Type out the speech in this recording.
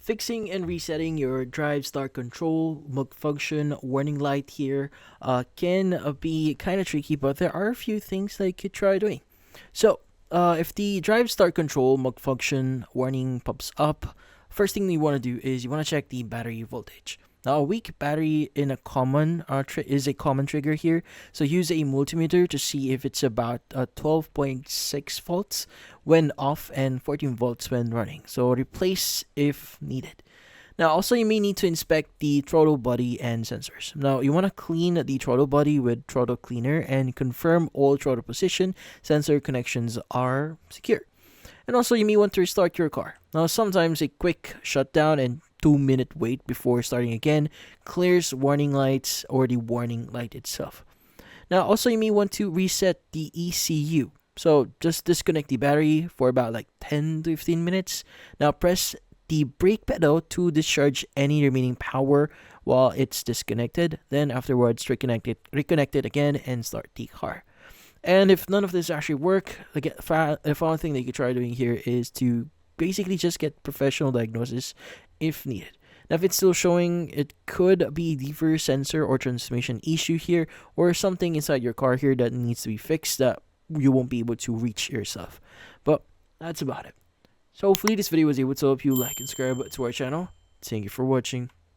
Fixing and resetting your drive start control malfunction warning light here can be kind of tricky, but there are a few things that you could try doing. So, if the drive start control malfunction warning pops up, first thing you want to do is you want to check the battery voltage. Now, a weak battery in a common is a common trigger here. So use a multimeter to see if it's about 12.6 volts when off and 14 volts when running. So replace if needed. Now, also you may need to inspect the throttle body and sensors. Now, you want to clean the throttle body with throttle cleaner and confirm all throttle position sensor connections are secure. And also, you may want to restart your car. Now, sometimes a quick shutdown and 2-minute wait before starting again clears warning lights or the warning light itself. Now, also, you may want to reset the ECU. So, just disconnect the battery for about like 10 to 15 minutes. Now, press the brake pedal to discharge any remaining power while it's disconnected. Then, afterwards, reconnect it again and start the car. And if none of this actually work, again, the following thing that you could try doing here is to basically just get professional diagnosis if needed. Now, if it's still showing, it could be the sensor or transmission issue here, or something inside your car here that needs to be fixed that you won't be able to reach yourself. But that's about it. So hopefully this video was able to help you like and subscribe to our channel. Thank you for watching.